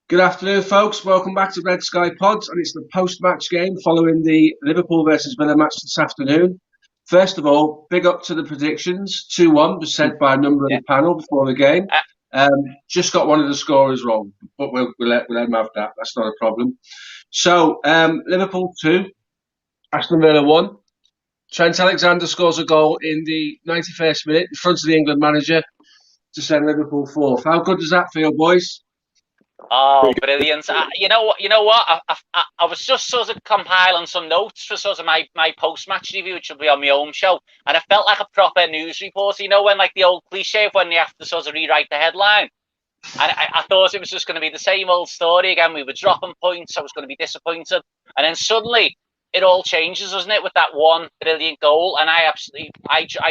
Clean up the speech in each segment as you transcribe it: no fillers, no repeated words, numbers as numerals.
Good afternoon, folks. Welcome back to Red Sky Pods, and it's the post-match game following the Liverpool versus Villa match this afternoon. First of all, big up to the predictions. 2-1 was said by a number of Yeah. the panel before the game. Uh, Just got one of the scorers wrong, but we'll let them have that. That's not a problem. So, Liverpool 2, Aston Villa 1. Trent Alexander scores a goal in the 91st minute in front of the England manager to send Liverpool fourth. How good does that feel, boys? Oh, brilliant! You know what? I was just sort of compiling some notes for sort of my post-match review, which will be on my own show, and it felt like a proper news report. You know, when like the old cliche of when you have to sort of rewrite the headline. And I thought it was just going to be the same old story again. We were dropping points. I was going to be disappointed, and then suddenly it all changes, doesn't it? With that one brilliant goal, and I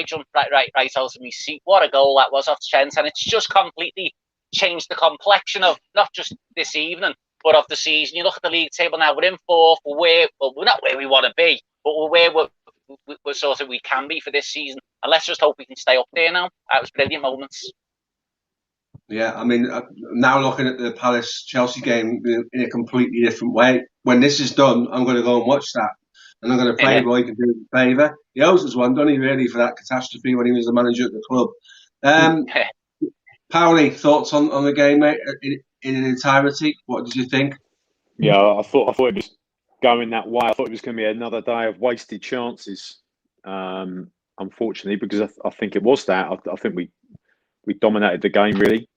jumped right out of my seat. What a goal that was off Trent, and it's just completely changed the complexion of not just this evening, but of the season. You look at the league table now; we're in fourth. We're not where we want to be, but we're where we're sort of we can be for this season. And let's just hope we can stay up there now. That was brilliant moments. Yeah, I mean, now looking at the Palace-Chelsea game in a completely different way. When this is done, I'm going to go and watch that. And I'm going to pray Roy can do us a favour. He owes us one, doesn't he, really, for that catastrophe when he was the manager at the club. Paoli, thoughts on the game, mate, in entirety? What did you think? Yeah, I thought it was going that way. I thought it was going to be another day of wasted chances, unfortunately, because I think it was that. I think we dominated the game, really.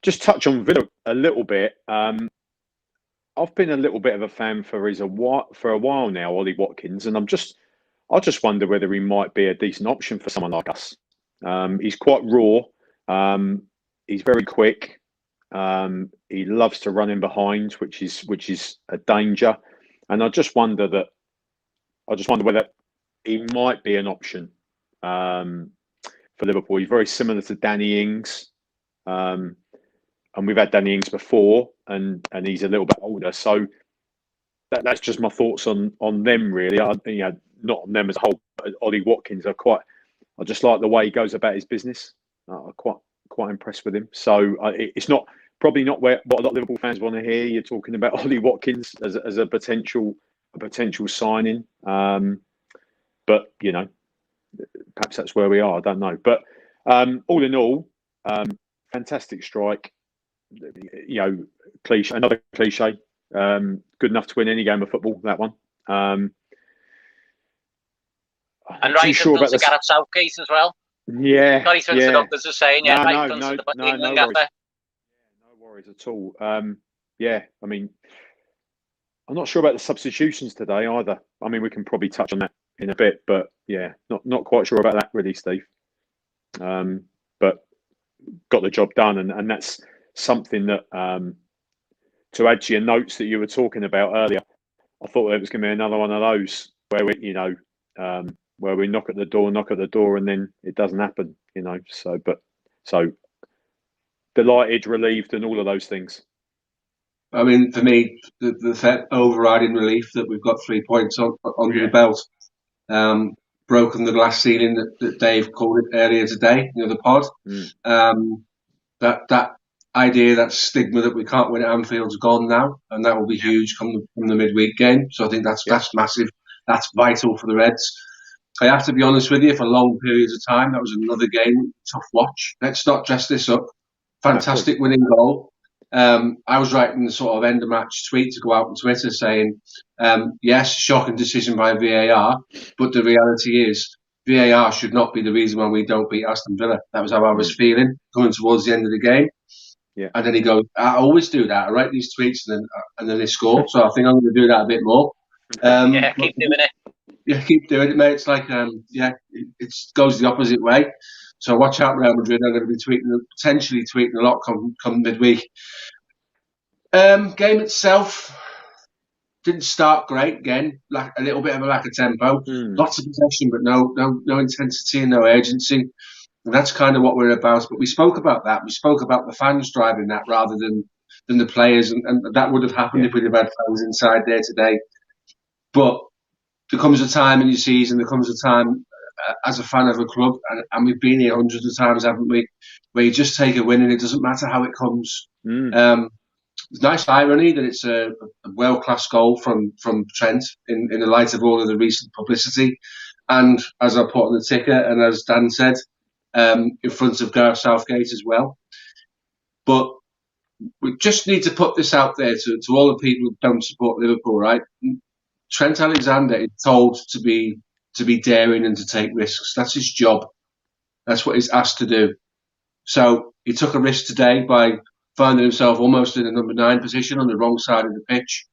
Just touch on Villa a little bit. I've been a little bit of a fan for a while now, Ollie Watkins, and I just wonder whether he might be a decent option for someone like us. He's quite raw. He's very quick. He loves to run in behind, which is a danger. And I just wonder whether he might be an option for Liverpool. He's very similar to Danny Ings. And we've had Danny Ings before, and he's a little bit older. So that's just my thoughts on them, really. Not on them as a whole, but Ollie Watkins. I just like the way he goes about his business. I'm quite impressed with him. So it's probably not what a lot of Liverpool fans want to hear. You're talking about Ollie Watkins as a potential signing. But perhaps that's where we are. I don't know. But all in all, fantastic strike. Another cliche. Good enough to win any game of football. That one. And right sure about Gareth Southgate as well. Yeah. Sorry to interrupt us, saying, yeah, no worries at all. I mean, I'm not sure about the substitutions today either. I mean, we can probably touch on that in a bit, but yeah, not quite sure about that really, Steve. But got the job done, and that's something that to add to your notes that you were talking about earlier. I thought it was going to be another one of those where where we knock at the door, and then it doesn't happen. So delighted, relieved, and all of those things. I mean, for me, the overriding relief that we've got 3 points under the belt. Broken the glass ceiling that Dave called it earlier today, the pod. That idea, that stigma that we can't win at Anfield's gone now, and that will be huge from the midweek game. So I think that's massive. That's vital for the Reds. I have to be honest with you, for long periods of time, that was another game, tough watch. Let's not dress this up. Fantastic winning goal. I was writing the sort of end of match tweet to go out on Twitter saying, yes, shocking decision by VAR, but the reality is VAR should not be the reason why we don't beat Aston Villa. That was how I was feeling coming towards the end of the game. Yeah. And then he goes, I always do that. I write these tweets and then they score. So I think I'm going to do that a bit more. Keep doing it. Yeah, keep doing it, mate. It's like, it goes the opposite way. So watch out, Real Madrid. I'm going to be potentially tweeting a lot come midweek. Game itself didn't start great. Again, like a little bit of a lack of tempo. Lots of possession, but no intensity and no urgency. And that's kind of what we're about. But we spoke about that. We spoke about the fans driving that rather than the players, and that would have happened if we'd have had fans inside there today. But there comes a time in your season. There comes a time as a fan of a club, and we've been here hundreds of times, haven't we? Where you just take a win, and it doesn't matter how it comes. It's nice irony that it's a world-class goal from Trent in the light of all of the recent publicity. And as I put on the ticker, and as Dan said, in front of Gareth Southgate as well. But we just need to put this out there to all the people who don't support Liverpool, right? Trent Alexander is told to be daring and to take risks. That's his job. That's what he's asked to do. So he took a risk today by finding himself almost in a number 9 position on the wrong side of the pitch.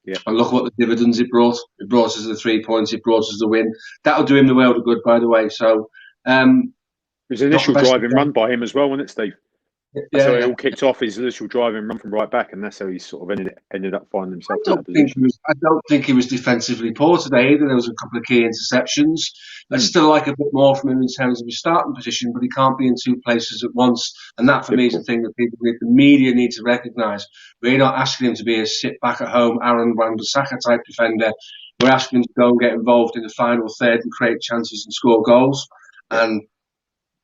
Yeah. And look what the dividends it brought. It brought us the 3 points. It brought us the win. That'll do him the world of good, by the way. So it was an initial driving run by him as well, wasn't it, Steve? That's how it all kicked off, his initial driving run from right back, and that's how he sort of ended up finding himself in that position. I don't think he was defensively poor today either. There was a couple of key interceptions. I'd still like a bit more from him in terms of his starting position, but he can't be in 2 places at once. And that, for me, is the thing that the media need to recognise. We're not asking him to be a sit-back-at-home Aaron Wan-Bissaka type defender. We're asking him to go and get involved in the final third and create chances and score goals. And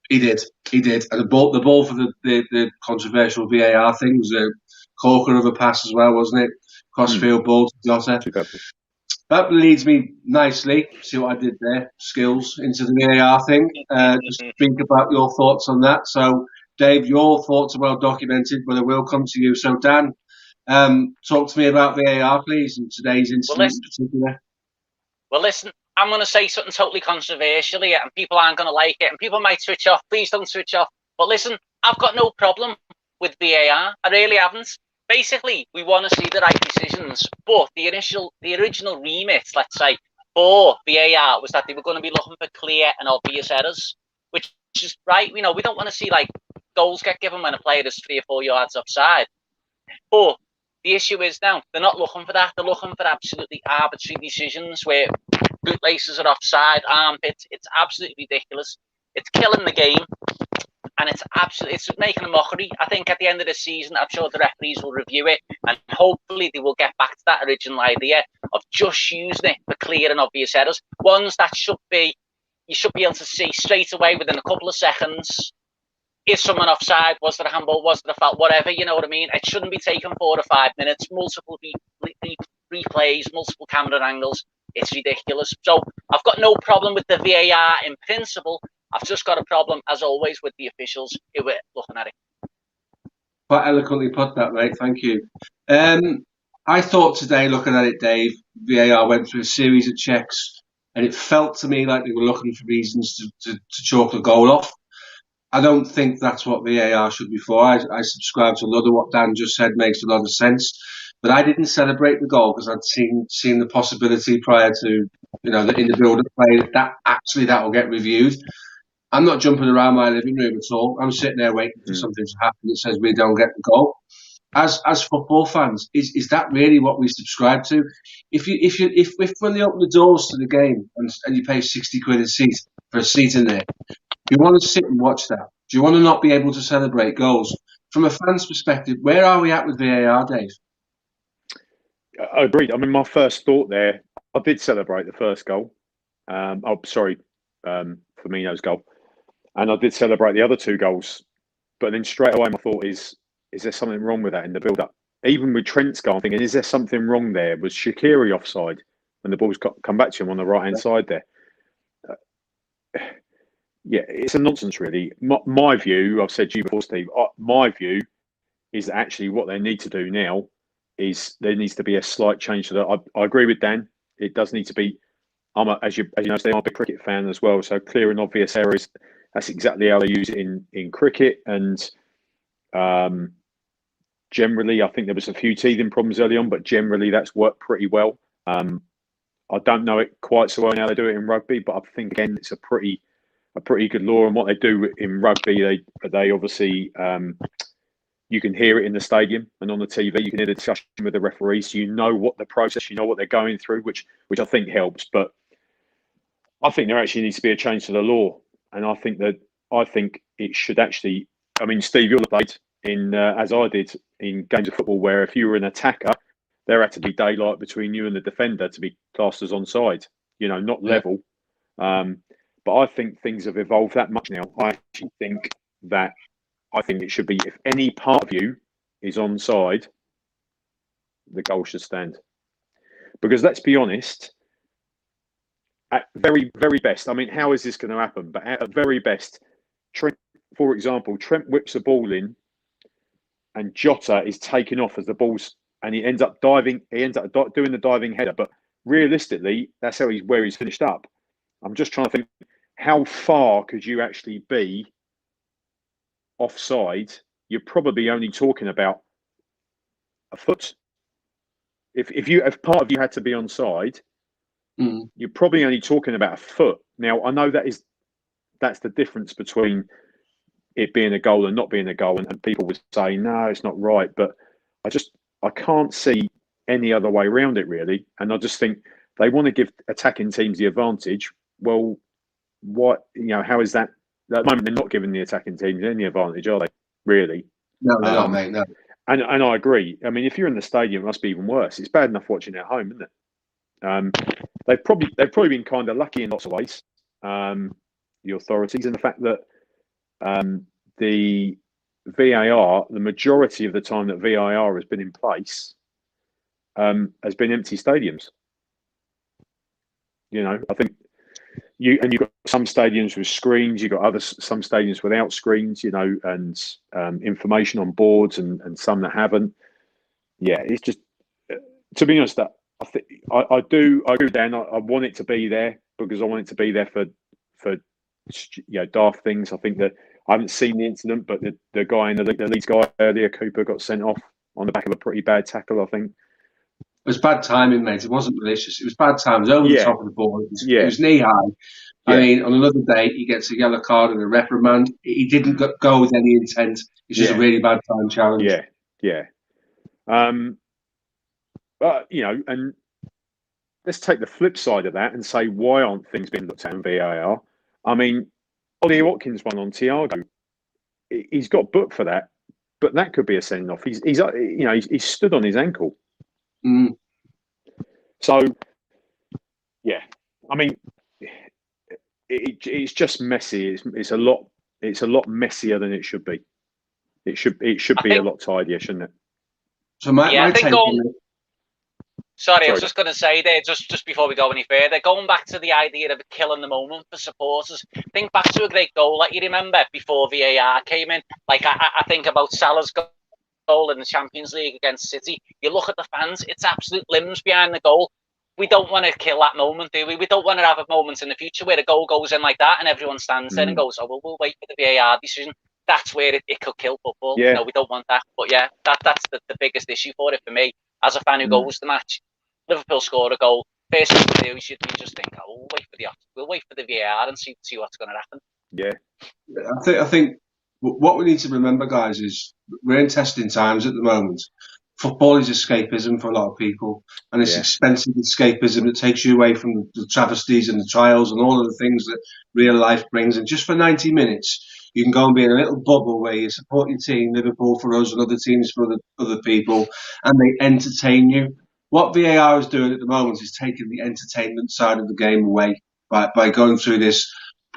he did. And the ball for the controversial VAR thing was a corker of a pass as well, wasn't it? Crossfield ball to Jota. That leads me nicely, see what I did there, skills, into the VAR thing. Just think about your thoughts on that. So, Dave, your thoughts are well documented, but I will come to you. So, Dan, talk to me about VAR, please, and today's incident in particular. Well, listen, I'm going to say something totally controversial here, and people aren't going to like it, and people might switch off. Please don't switch off. But listen, I've got no problem with VAR. I really haven't. Basically, we want to see the right decisions, but the original remit, let's say, for VAR was that they were going to be looking for clear and obvious errors, which is right. We don't want to see like goals get given when a player is 3 or 4 yards offside. But the issue is now they're not looking for that. They're looking for absolutely arbitrary decisions where bootlaces are offside, armpits. It's absolutely ridiculous. It's killing the game. And it's making a mockery. I think at the end of the season, I'm sure the referees will review it, and hopefully they will get back to that original idea of just using it for clear and obvious errors. Ones that you should be able to see straight away within a couple of seconds. Is someone offside? Was there a handball? Was there a foul? Whatever, you know what I mean? It shouldn't be taking 4 or 5 minutes, multiple replays, multiple camera angles. It's ridiculous. So I've got no problem with the VAR in principle. I've just got a problem, as always, with the officials who were looking at it. Quite eloquently put that, mate. Thank you. I thought today, looking at it, Dave, VAR went through a series of checks, and it felt to me like they were looking for reasons to chalk the goal off. I don't think that's what VAR should be for. I subscribe to a lot of what Dan just said, makes a lot of sense. But I didn't celebrate the goal because I'd seen the possibility prior to, in the build-up play that will get reviewed. I'm not jumping around my living room at all. I'm sitting there waiting for something to happen that says we don't get the goal. As football fans, is that really what we subscribe to? If when they open the doors to the game and you pay 60 quid a seat for a seat in there, you want to sit and watch that. Do you want to not be able to celebrate goals? From a fan's perspective, where are we at with VAR, Dave? I agreed. I mean, my first thought there, I did celebrate the first goal. Firmino's goal. And I did celebrate the other 2 goals. But then straight away, my thought is there something wrong with that in the build-up? Even with Trent's goal, I'm thinking, is there something wrong there? Was Shaqiri offside when the ball's come back to him on the right-hand side there? Yeah, it's a nonsense, really. My view, I've said to you before, Steve, my view is that actually what they need to do now is there needs to be a slight change to that. I agree with Dan. It does need to be, as you know, Steve, I'm a big cricket fan as well, so clear and obvious errors. That's exactly how they use it in cricket. And generally, I think there was a few teething problems early on, but generally that's worked pretty well. I don't know it quite so well how they do it in rugby, but I think, again, it's a pretty good law. And what they do in rugby, they obviously, you can hear it in the stadium and on the TV. You can hear the discussion with the referees. So you know what the process, you know what they're going through, which I think helps. But I think there actually needs to be a change to the law. And I think it should actually. I mean, Steve, you'll have played in as I did in games of football where if you were an attacker, there had to be daylight between you and the defender to be classed as onside. Not level. But I think things have evolved that much now. I actually think it should be if any part of you is onside, the goal should stand. Because let's be honest, at very, very best, I mean, how is this going to happen? But at very best, Trent, for example, Trent whips a ball in and Jota is taken off as the ball's, and he ends up diving, doing the diving header. But realistically, that's where he's finished up. I'm just trying to think, how far could you actually be offside? You're probably only talking about a foot. If part of you had to be onside, you're probably only talking about a foot. Now, I know that's the difference between it being a goal and not being a goal, and people would say, no, it's not right. But I can't see any other way around it, really. And I just think they want to give attacking teams the advantage. Well, how is that? At the moment, they're not giving the attacking teams any advantage, are they? Really? No, they're not, mate. No. And I agree. I mean, if you're in the stadium, it must be even worse. It's bad enough watching at home, isn't it? They've probably been kind of lucky in lots of ways, the authorities, and the fact that the VAR, the majority of the time that VAR has been in place, has been empty stadiums. I think you've got some stadiums with screens, you've got some stadiums without screens, and information on boards, and some that haven't. Yeah, it's just, to be honest, I agree with Dan. I want it to be there because I want it to be there for daft things. I think that I haven't seen the incident, but the guy in the Leeds guy earlier, Cooper, got sent off on the back of a pretty bad tackle, I think. It was bad timing, mate. It wasn't malicious. It was bad time. It was over the top of the ball. It was knee high. I mean, on another day, he gets a yellow card and a reprimand. He didn't go with any intent. It's just a really bad time challenge. Yeah. But, and let's take the flip side of that and say, why aren't things being looked at in VAR? I mean, Ollie Watkins one on Thiago. He's got booked for that, but that could be a sending off. He's stood on his ankle. So, yeah, I mean, it's just messy. It's a lot messier than it should be. It should be a lot tidier, shouldn't it? So my take on it. Sorry, I was just going to say there, just before we go any further, going back to the idea of killing the moment for supporters, think back to a great goal that you remember before VAR came in. Like, I think about Salah's goal in the Champions League against City. You look at the fans, it's absolute limbs behind the goal. We don't want to kill that moment, do we? We don't want to have a moment in the future where a goal goes in like that and everyone stands there and goes, oh, well, we'll wait for the VAR decision. That's where it could kill football. Yeah. No, we don't want that. But yeah, that's the biggest issue for it for me. As a fan who goes to the match, Liverpool score a goal. First thing we do, you just think, oh, we'll wait for the VAR and see what's going to happen. Yeah. I think what we need to remember, guys, is we're in testing times at the moment. Football is escapism for a lot of people, and it's expensive escapism that takes you away from the travesties and the trials and all of the things that real life brings. And just for 90 minutes, you can go and be in a little bubble where you support your team, Liverpool for us and other teams for other people, and they entertain you. What VAR is doing at the moment is taking the entertainment side of the game away by going through this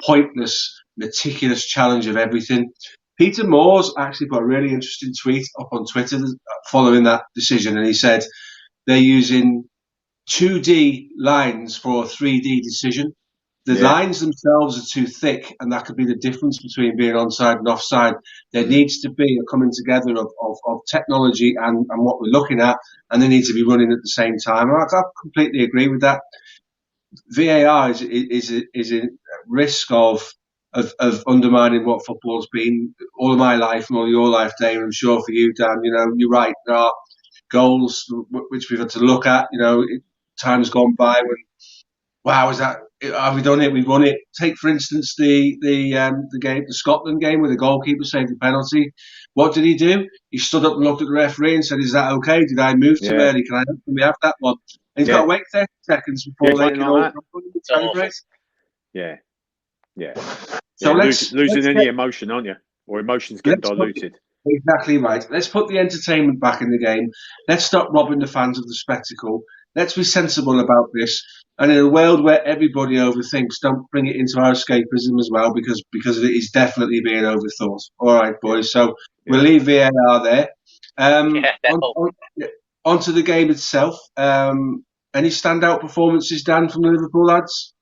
pointless, meticulous challenge of everything. Peter Moore's actually put a really interesting tweet up on Twitter following that decision, and he said they're using 2D lines for a 3D decision. The lines themselves are too thick, and that could be the difference between being onside and offside. There needs to be a coming together of technology and what we're looking at, and they need to be running at the same time. I completely agree with that. VAR is a risk of undermining what football's been all of my life and all your life, Dave. I'm sure for you, Dan, you're right. There are goals which we've had to look at. Time's gone by when, wow, have we done it? We've won it. Take for instance the game, the Scotland game, where the goalkeeper saved the penalty. What did he do? He stood up and looked at the referee and said, "Is that okay? Did I move too early? Can we have that one?" And he's got to wait 30 seconds before they can all celebrate. Yeah. So losing any emotion, aren't you? Or emotions get diluted. Exactly right. Let's put the entertainment back in the game. Let's stop robbing the fans of the spectacle. Let's be sensible about this. And in a world where everybody overthinks, don't bring it into our escapism as well, because it is definitely being overthought. All right, boys. So we'll leave VAR there. onto the game itself. Any standout performances, Dan, from the Liverpool lads?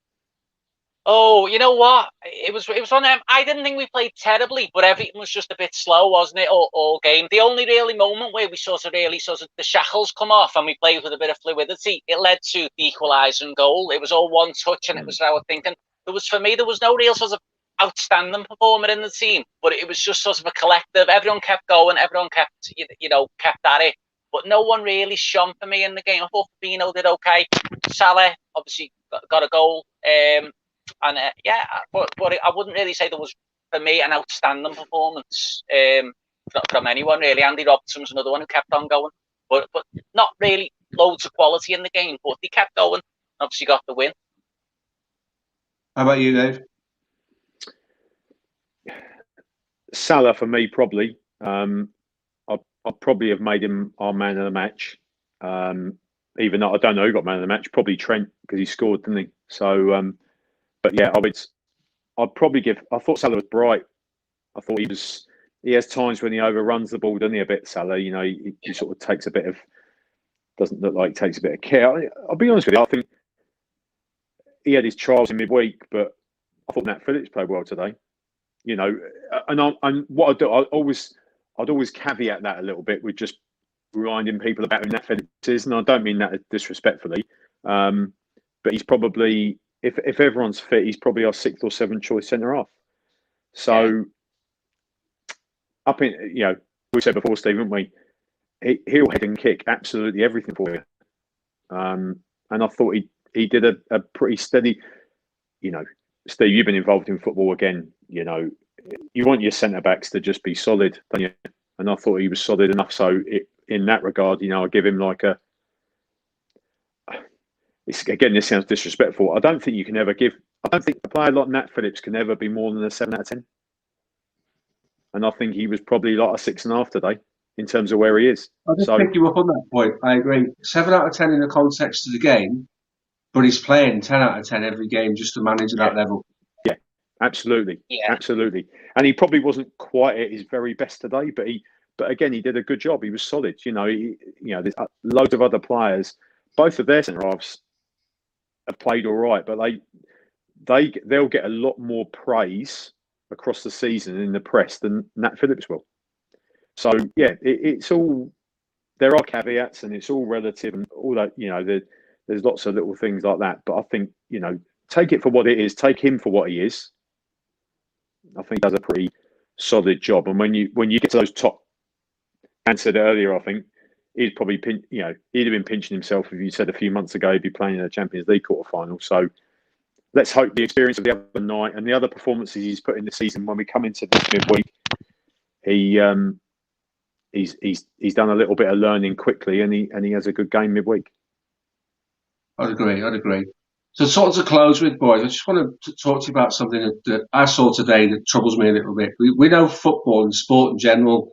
Oh, you know what? It was one of them. I didn't think we played terribly, but everything was just a bit slow, wasn't it? All game. The only really moment where we sort of the shackles come off and we played with a bit of fluidity, it led to the equalising goal. It was all one touch, and it was I was thinking for me there was no real sort of outstanding performer in the team, but it was just sort of a collective. Everyone kept going, everyone kept kept at it, but no one really shone for me in the game. I thought Fabinho did okay. Salah obviously got a goal. And but I wouldn't really say there was, for me, an outstanding performance from anyone really. Andy Robertson was another one who kept on going, but not really loads of quality in the game. But he kept going. Obviously, got the win. How about you, Dave? Salah for me, probably. I'd probably have made him our man of the match. Even though I don't know who got man of the match, probably Trent, because he scored, didn't he? So. But yeah, I'd probably give. I thought Salah was bright. I thought he has times when he overruns the ball, doesn't he? A bit, Salah. You know, he sort of takes a bit of. Doesn't look like he takes a bit of care. I'll be honest with you. I think he had his trials in midweek, but I thought Nat Phillips played well today. You know, and what I do, I'd always caveat that a little bit with just reminding people about who Nat Phillips is, and I don't mean that disrespectfully, but he's probably. If everyone's fit, he's probably our 6th or 7th choice centre half. So, up in we said before, Steve, haven't we? He'll head and kick absolutely everything for you. And I thought he did a pretty steady. You know, Steve, you've been involved in football again. You know, you want your centre backs to just be solid, don't you? And I thought he was solid enough. So, in that regard, I give him like a. Again, this sounds disrespectful. I don't think a player like Nat Phillips can ever be more than a 7 out of 10. And I think he was probably like a 6.5 today in terms of where he is. I'll just pick you up on that point. I agree. 7 out of 10 in the context of the game, but he's playing 10 out of 10 every game just to manage at that level. Yeah, absolutely. Yeah. Absolutely. And he probably wasn't quite at his very best today, but again, he did a good job. He was solid. There's loads of other players, both of their centre halves have played all right, but they'll get a lot more praise across the season in the press than Nat Phillips will. So yeah, it's all, there are caveats and it's all relative and all that. There's lots of little things like that, but I think take it for what it is. Take him for what he is. I think he does a pretty solid job. And when you get to those top, Dan said earlier, I think. He'd probably he'd have been pinching himself if you said a few months ago he'd be playing in the Champions League quarter-final. So let's hope the experience of the other night and the other performances he's put in the season when we come into this midweek, he's done a little bit of learning quickly and he has a good game midweek. I'd agree. So sort of to close with, boys, I just want to talk to you about something that I saw today that troubles me a little bit. We know football and sport in general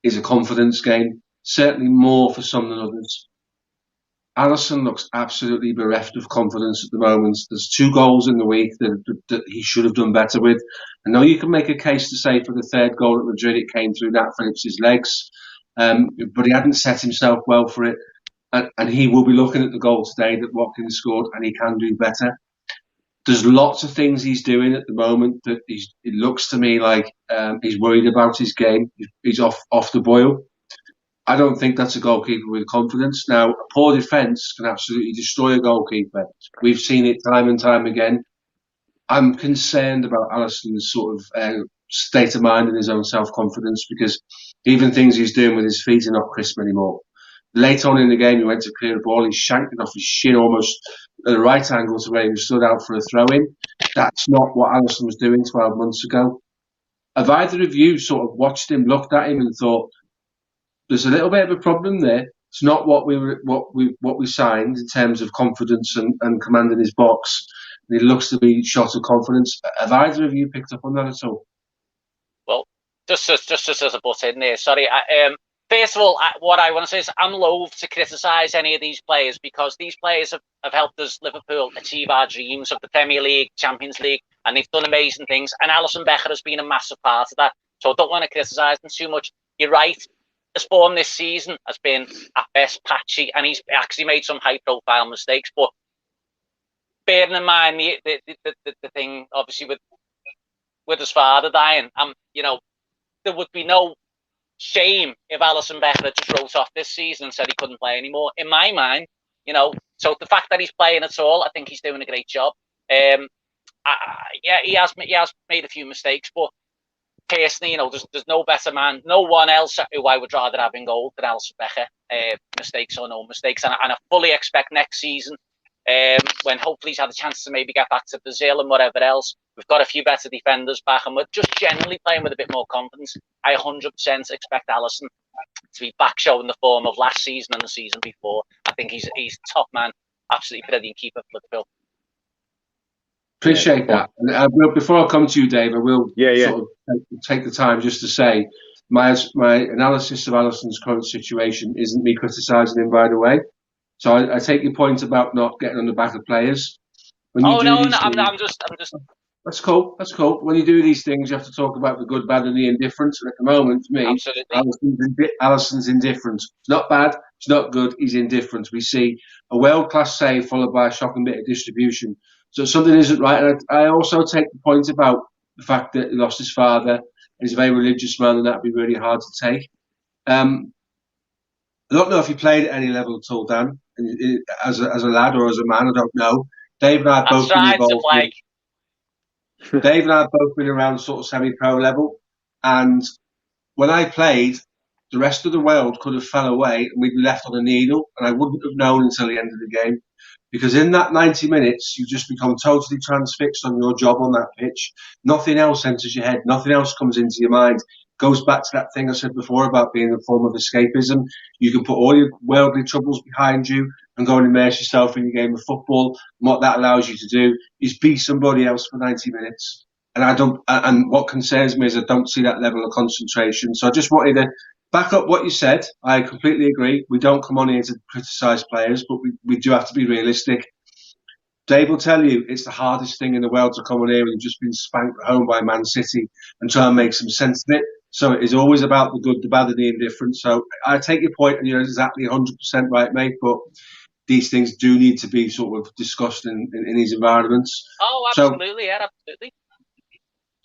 is a confidence game. Certainly more for some than others. Alisson looks absolutely bereft of confidence at the moment. There's 2 goals in the week that he should have done better with. I know you can make a case to say for the 3rd goal at Madrid it came through Nat Phillips' legs, but he hadn't set himself well for it. And he will be looking at the goal today that Watkins scored, and he can do better. There's lots of things he's doing at the moment that it looks to me like he's worried about his game. He's off the boil. I don't think that's a goalkeeper with confidence. Now, a poor defence can absolutely destroy a goalkeeper. We've seen it time and time again. I'm concerned about Alisson's sort of state of mind and his own self-confidence, because even things he's doing with his feet are not crisp anymore. Late on in the game, he went to clear the ball. He shanked it off his shin almost at the right angle to where he was stood out for a throw-in. That's not what Alisson was doing 12 months ago. Have either of you sort of watched him, looked at him and thought, there's a little bit of a problem there. It's not what we signed in terms of confidence and commanding his box. And he looks to be short of confidence. Have either of you picked up on that at all? Well, just as a butt in there. Sorry. First of all, what I want to say is I'm loath to criticise any of these players, because these players have helped us, Liverpool, achieve our dreams of the Premier League, Champions League, and they've done amazing things. And Alisson Becker has been a massive part of that. So I don't want to criticise them too much. You're right. his form this season has been at best patchy, and he's actually made some high-profile mistakes. But bearing in mind the thing, obviously with his father dying, there would be no shame if Alisson Becker had just wrote off this season and said he couldn't play anymore. In my mind, so the fact that he's playing at all, I think he's doing a great job. He has made a few mistakes, but personally, there's no better man, no one else who I would rather have in goal than Alisson Becker, mistakes or no mistakes. And I fully expect next season, when hopefully he's had a chance to maybe get back to Brazil and whatever else, we've got a few better defenders back and we're just generally playing with a bit more confidence. I 100% expect Alisson to be back showing the form of last season and the season before. I think he's top man, absolutely brilliant keeper for Liverpool. Appreciate that. Before I come to you, Dave, I will sort of take the time just to say my analysis of Alisson's current situation isn't me criticising him, by the way. So I take your point about not getting on the back of players. I'm just. That's cool. That's cool. When you do these things, you have to talk about the good, bad, and the indifferent. And at the moment, for me, Alisson's indifferent. It's not bad. It's not good. He's indifferent. We see a world-class save followed by a shocking bit of distribution. So something isn't right. And I also take the point about the fact that he lost his father. He's a very religious man, and that'd be really hard to take. I don't know if you played at any level at all, Dan, as a lad or as a man. I don't know. Dave and I have both been involved. Dave and I have both been around sort of semi-pro level, and when I played, the rest of the world could have fell away and we'd be left on a needle, and I wouldn't have known until the end of the game. Because in that 90 minutes, you just become totally transfixed on your job on that pitch. Nothing else enters your head. Nothing else comes into your mind. Goes back to that thing I said before about being a form of escapism. You can put all your worldly troubles behind you and go and immerse yourself in your game of football. And what that allows you to do is be somebody else for 90 minutes. And what concerns me is I don't see that level of concentration. So I just wanted to back up what you said. I completely agree. We don't come on here to criticise players, but we do have to be realistic. Dave will tell you it's the hardest thing in the world to come on here when you've just been spanked at home by Man City and try and make some sense of it. So it is always about the good, the bad, and the indifferent. So I take your point, and you're exactly 100% right, mate. But these things do need to be sort of discussed in these environments. Oh, absolutely, absolutely.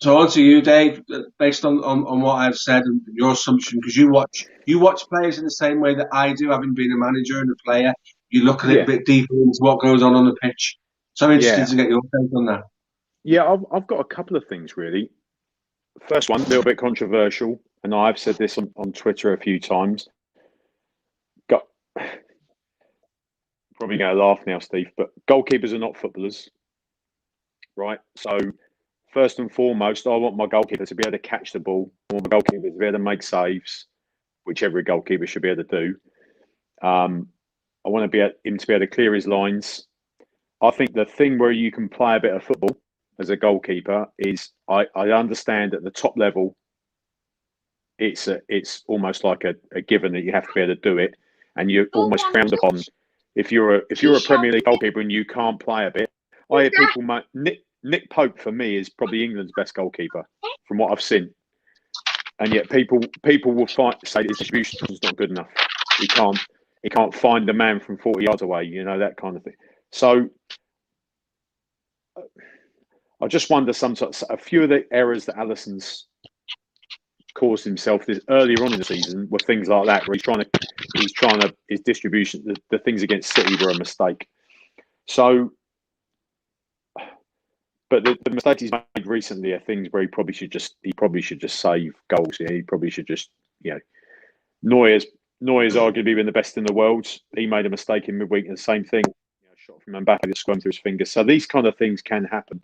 So on to you, Dave, based on what I've said and your assumption, because you watch players in the same way that I do, having been a manager and a player. You look a little bit deeper into what goes on the pitch. So I'm interested to get your take on that. Yeah, I've got a couple of things, really. First one, a little bit controversial, and I've said this on Twitter a few times. Probably going to laugh now, Steve, but goalkeepers are not footballers, right? So first and foremost, I want my goalkeeper to be able to catch the ball. I want my goalkeeper to be able to make saves, which every goalkeeper should be able to do. I want him to be able to clear his lines. I think the thing where you can play a bit of football as a goalkeeper is I understand at the top level, it's almost like a given that you have to be able to do it, and you're almost frowned upon if you're a Premier League goalkeeper and you can't play a bit. I hear people, Nick Pope for me is probably England's best goalkeeper from what I've seen, and yet people will say his distribution is not good enough. He can't find the man from 40 yards away, that kind of thing. So I just wonder a few of the errors that Alisson's caused himself this earlier on in the season were things like that, where his distribution, the things against City were a mistake. So, but the mistakes he's made recently are things where he probably should just save goals. He probably should just, Neuer's arguably been the best in the world. He made a mistake in midweek, and the same thing, shot from Mbappe that squirmed through his fingers. So these kind of things can happen.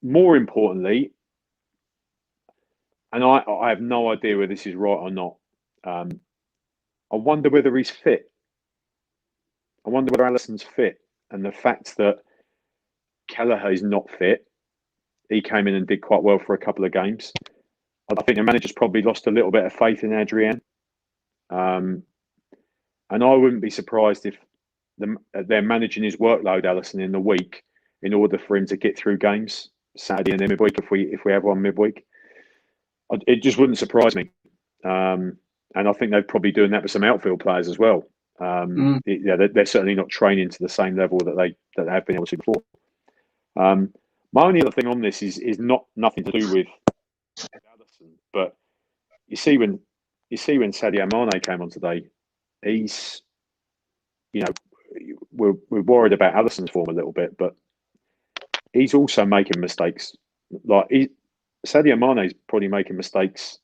More importantly, and I have no idea whether this is right or not, I wonder whether he's fit. I wonder whether Alisson's fit. And the fact that Kelleher is not fit, he came in and did quite well for a couple of games. I think the manager's probably lost a little bit of faith in Adrian. And I wouldn't be surprised if they're managing his workload, Alisson, in the week in order for him to get through games Saturday and then midweek if we have one midweek. It just wouldn't surprise me. And I think they're probably doing that with some outfield players as well. They're certainly not training to the same level that they have been able to before. My only other thing on this is nothing to do with Alisson, but you see when Sadio Mane came on today, he's, we're worried about Alisson's form a little bit, but he's also making mistakes. Sadio Mane's probably making mistakes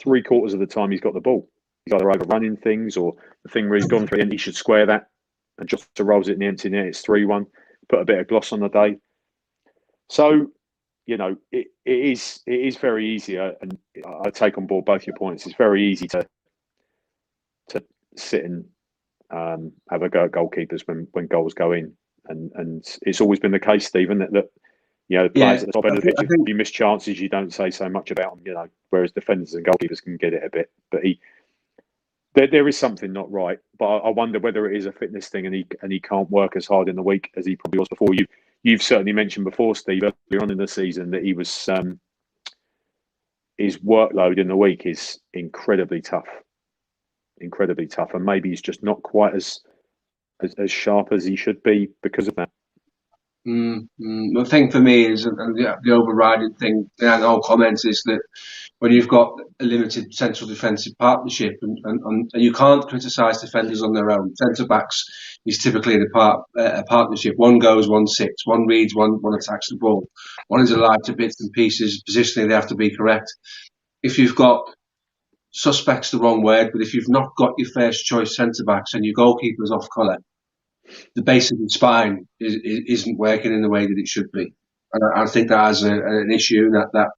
3/4 of the time he's got the ball. He's either overrunning things, or the thing where he's gone for it and he should square that, and just rolls it in the empty net. It's 3-1. Put a bit of gloss on the day. So, it is very easy, and I take on board both your points. It's very easy to sit and have a go at goalkeepers when goals go in, and it's always been the case, Stephen, that the players at the top end of the pitch, if you miss chances, you don't say so much about them, whereas defenders and goalkeepers can get it a bit. But there is something not right. But I wonder whether it is a fitness thing, and he can't work as hard in the week as he probably was before. You've certainly mentioned before, Steve, earlier on in the season, that he was his workload in the week is incredibly tough, and maybe he's just not quite as sharp as he should be because of that. The thing for me is, and the overriding thing, and the whole comment is that when you've got a limited central defensive partnership, and you can't criticise defenders on their own. Centre backs is typically a partnership. One goes, one sits, one reads, one attacks the ball. One is alive to bits and pieces. Positionally, they have to be correct. If you've got suspects, the wrong word, but if you've not got your first choice centre backs and your goalkeeper's off colour, the base of the spine isn't working in the way that it should be, and I think that has an issue that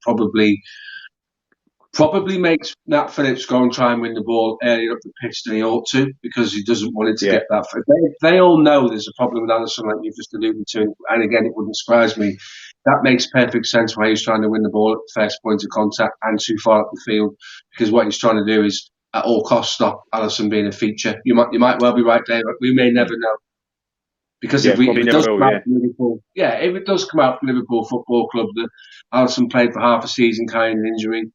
probably makes Nat Phillips go and try and win the ball earlier up the pitch than he ought to, because he doesn't want it to get that far. They all know there's a problem with Alisson, like you've just alluded to, and again, it wouldn't surprise me. That makes perfect sense why he's trying to win the ball at the first point of contact and too far up the field, because what he's trying to do is at all costs stop Alisson being a feature. You might well be right, Dave. We may never know. Because if it does come out from Liverpool, if it does come out from Liverpool Football Club that Alisson played for half a season carrying an injury,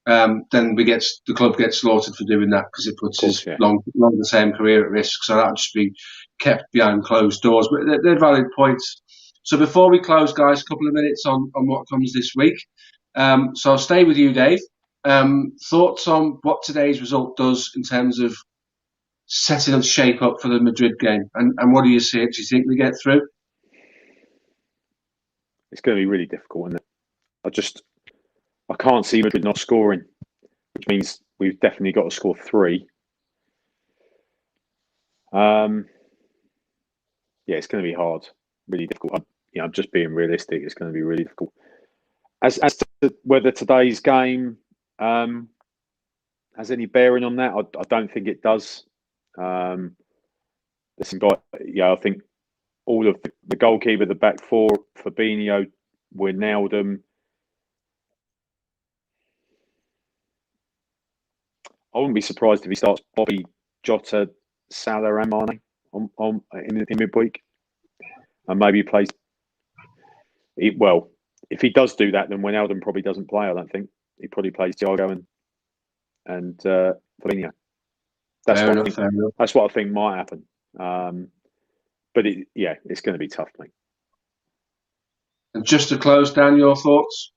then the club gets slaughtered for doing that, because it puts his longer term career at risk. So that would just be kept behind closed doors. But they're valid points. So before we close, guys, a couple of minutes on what comes this week. So I'll stay with you, Dave. Thoughts on what today's result does in terms of setting the shape up for the Madrid game, and what do you see? Do you think we get through? It's going to be really difficult, isn't it? I can't see Madrid not scoring, which means we've definitely got to score 3. It's going to be hard, really difficult. I'm just being realistic. It's going to be really difficult. As to whether today's game has any bearing on that, I don't think it does. I think all of the goalkeeper, the back four, Fabinho, Wijnaldum. I wouldn't be surprised if he starts Bobby, Jota, Salah, and Mane in midweek, and maybe plays. If he does do that, then Wijnaldum probably doesn't play. I don't think he probably plays Thiago and Fabinho. That's what I think might happen. But it's going to be tough, mate. And just to close down, your thoughts?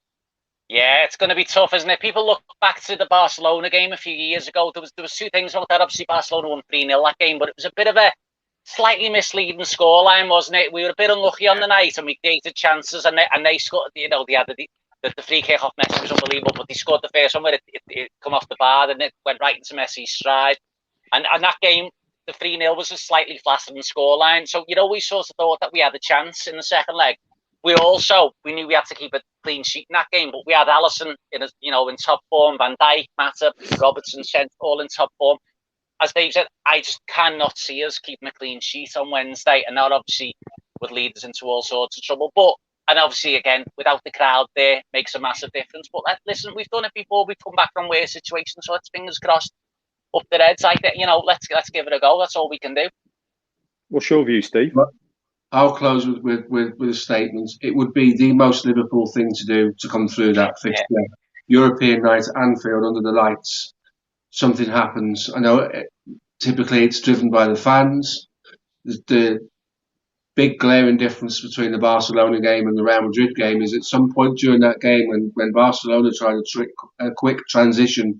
Yeah, it's going to be tough, isn't it? People look back to the Barcelona game a few years ago. There was 2 things about that. Obviously, Barcelona won 3-0 that game, but it was a bit of a slightly misleading scoreline, wasn't it? We were a bit unlucky on the night, and we created chances, and they scored. They had the free kick off Messi was unbelievable, but they scored the first one where it come off the bar, and it went right into Messi's stride. And that game, the 3-0 was a slightly flattering scoreline. So, we sort of thought that we had a chance in the second leg. We knew we had to keep a clean sheet in that game, but we had Alisson in top form, Van Dijk, Mata, Robertson, all in top form. As Dave said, I just cannot see us keeping a clean sheet on Wednesday, and that obviously would lead us into all sorts of trouble. And obviously, again, without the crowd there, makes a massive difference. But listen, we've done it before. We've come back from worse situations, so it's fingers crossed up the Reds. Let's give it a go. That's all we can do. What's your view, Steve? I'll close with a statement. It would be the most Liverpool thing to do to come through that fixture European night at Anfield under the lights, something happens. I know typically it's driven by the fans. The big glaring difference between the Barcelona game and the Real Madrid game is at some point during that game when Barcelona tried a quick transition,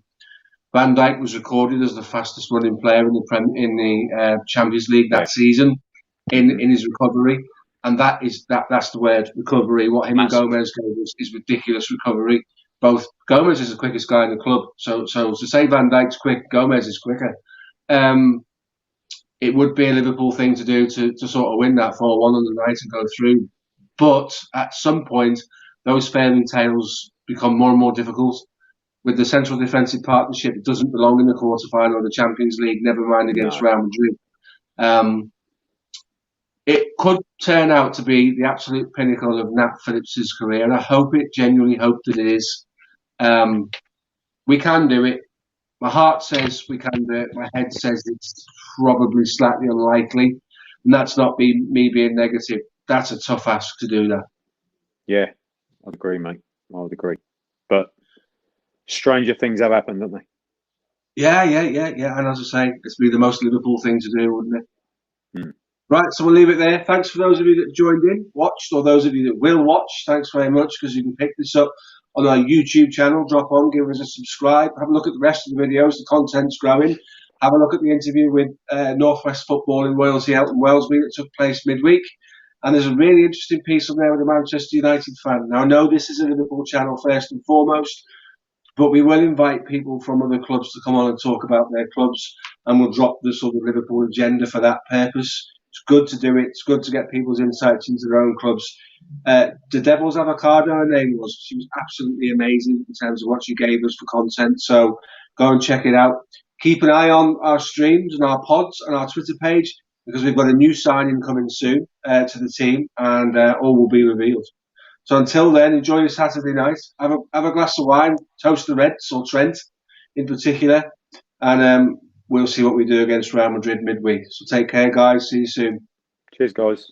Van Dijk was recorded as the fastest running player in the Champions League that season in his recovery. And that's the word, recovery. What him and Gomez gave us is ridiculous recovery. Both Gomez is the quickest guy in the club, so to say Van Dijk's quick, Gomez is quicker. It would be a Liverpool thing to do to sort of win that 4-1 on the night and go through. But at some point, those fairy tales become more and more difficult. With the central defensive partnership, it doesn't belong in the quarterfinal of the Champions League, never mind against Real Madrid. It could turn out to be the absolute pinnacle of Nat Phillips's career, and I genuinely hope that it is. We can do it. My heart says we can do it. My head says it's probably slightly unlikely. And that's not me being negative. That's a tough ask to do that. Yeah, I'd agree, mate. I would agree. But stranger things have happened, haven't they? Yeah. And as I say, it's be the most Liverpool thing to do, wouldn't it? Right, so we'll leave it there. Thanks for those of you that joined in, watched, or those of you that will watch. Thanks very much, because you can pick this up on our YouTube channel. Drop on, give us a subscribe. Have a look at the rest of the videos. The content's growing. Have a look at the interview with Northwest Football in Walesy out in Wellesby that took place midweek. And there's a really interesting piece on there with a Manchester United fan. Now, I know this is a Liverpool channel first and foremost, but we will invite people from other clubs to come on and talk about their clubs, and we'll drop the sort of Liverpool agenda for that purpose. It's good to do it. It's good to get people's insights into their own clubs. The Devil's Avocado, her name was. She was absolutely amazing in terms of what she gave us for content. So go and check it out. Keep an eye on our streams and our pods and our Twitter page, because we've got a new signing coming soon to the team, and all will be revealed. So until then, enjoy your Saturday night. Have a glass of wine, toast the Reds or Trent in particular, and we'll see what we do against Real Madrid midweek. So take care, guys. See you soon. Cheers, guys.